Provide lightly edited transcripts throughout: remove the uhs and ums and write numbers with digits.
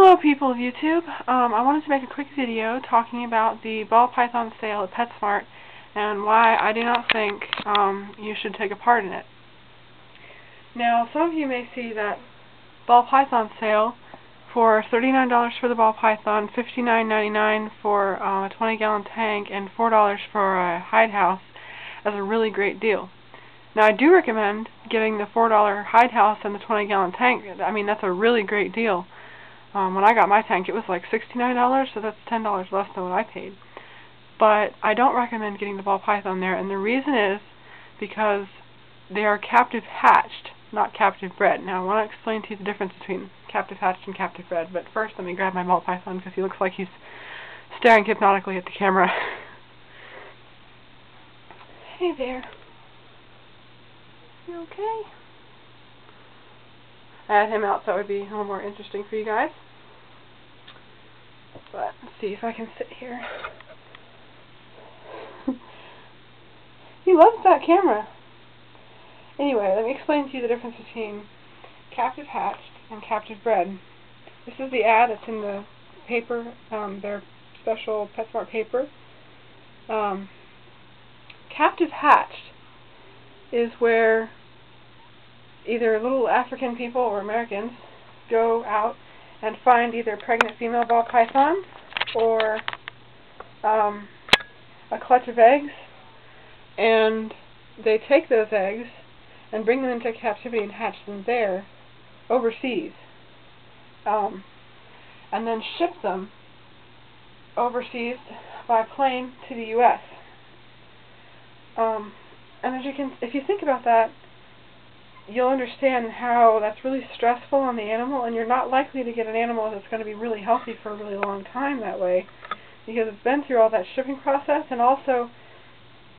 Hello people of YouTube. I wanted to make a quick video talking about the ball python sale at PetSmart and why I do not think you should take a part in it. Now, some of you may see that ball python sale for $39 for the ball python, $59.99 for a 20-gallon tank, and $4 for a hide house as a really great deal. Now, I do recommend getting the $4 hide house and the 20-gallon tank. I mean, that's a really great deal. When I got my tank, it was like $69, so that's $10 less than what I paid. But I don't recommend getting the ball python there, and the reason is because they are captive hatched, not captive bred. Now, I want to explain to you the difference between captive hatched and captive bred, but first let me grab my ball python because he looks like he's staring hypnotically at the camera. Hey there. You okay? I had him out so it would be a little more interesting for you guys. But let's see if I can sit here. He loves that camera. Anyway, let me explain to you the difference between captive hatched and captive bred. This is the ad that's in the paper, their special PetSmart paper. Captive hatched is where either little African people or Americans go out and find either pregnant female ball python or a clutch of eggs, and they take those eggs and bring them into captivity and hatch them there overseas, and then ship them overseas by plane to the U.S. And if you think about that, you'll understand how that's really stressful on the animal, and you're not likely to get an animal that's going to be really healthy for a really long time that way, because it's been through all that shipping process. And also,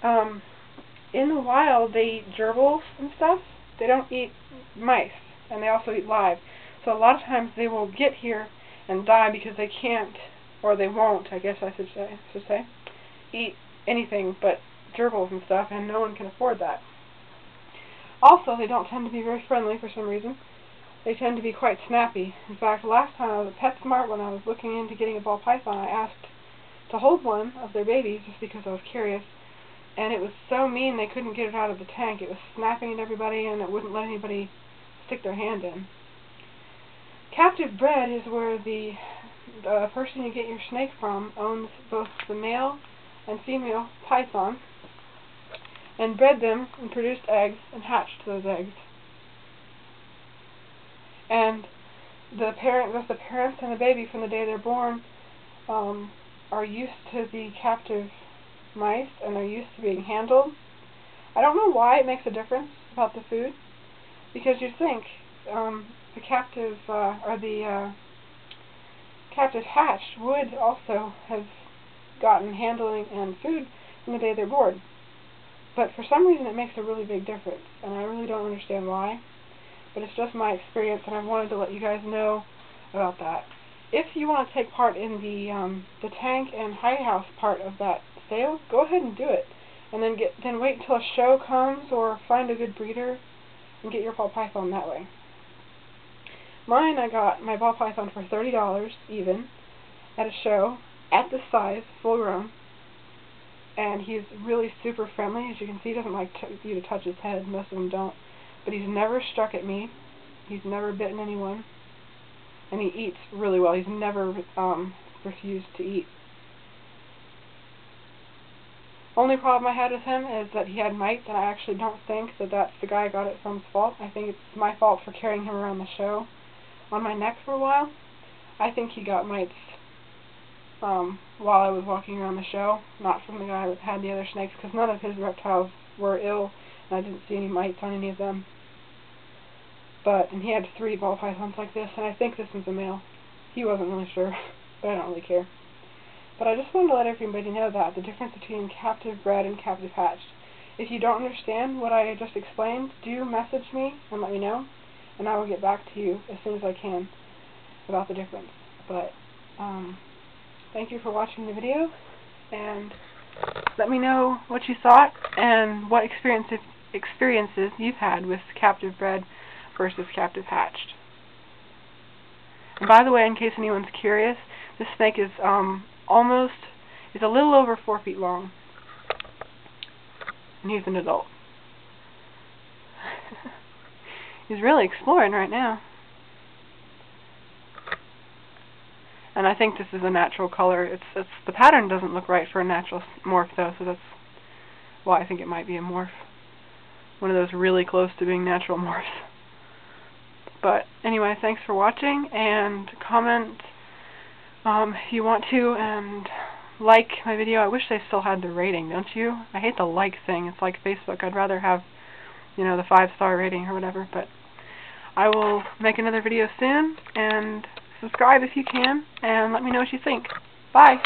in the wild, they eat gerbils and stuff. They don't eat mice, and they also eat live. So a lot of times they will get here and die because they can't, or they won't, I guess I should say, eat anything but gerbils and stuff, and no one can afford that. Also, they don't tend to be very friendly for some reason. They tend to be quite snappy. In fact, last time I was at PetSmart, when I was looking into getting a ball python, I asked to hold one of their babies just because I was curious, and it was so mean they couldn't get it out of the tank. It was snapping at everybody, and it wouldn't let anybody stick their hand in. Captive bred is where the person you get your snake from owns both the male and female python, and bred them and produced eggs and hatched those eggs. And both the parents and the baby from the day they're born are used to the captive mice, and they're used to being handled. I don't know why it makes a difference about the food, because you think the captive captive hatched would also have gotten handling and food from the day they're born. But for some reason it makes a really big difference, and I really don't understand why. But it's just my experience, and I wanted to let you guys know about that. If you want to take part in the tank and hide house part of that sale, go ahead and do it. And then wait until a show comes, or find a good breeder and get your ball python that way. Mine, I got my ball python for $30 even at a show, at this size, full grown. And he's really super friendly. As you can see, he doesn't like you to touch his head. Most of them don't. But he's never struck at me. He's never bitten anyone. And he eats really well. He's never refused to eat. Only problem I had with him is that he had mites, and I actually don't think that that's the guy I got it from's fault. I think it's my fault for carrying him around the show on my neck for a while. I think he got mites while I was walking around the show, not from the guy that had the other snakes, because none of his reptiles were ill, and I didn't see any mites on any of them. And he had 3 ball pythons like this, and I think this one's a male. He wasn't really sure, but I don't really care. But I just wanted to let everybody know that, the difference between captive bred and captive hatched. If you don't understand what I just explained, do message me and let me know, and I will get back to you as soon as I can about the difference. But thank you for watching the video, and let me know what you thought and what experiences you've had with captive bred versus captive hatched. And by the way, in case anyone's curious, this snake is it's a little over 4 feet long. And he's an adult. He's really exploring right now. And I think this is a natural color. The pattern doesn't look right for a natural morph though, so that's why I think it might be a morph. One of those really close to being natural morphs. But anyway, thanks for watching, and comment if you want to, and like my video. I wish they still had the rating, don't you? I hate the like thing. It's like Facebook. I'd rather have, you know, the 5-star rating or whatever. But I will make another video soon, and subscribe if you can, and let me know what you think. Bye!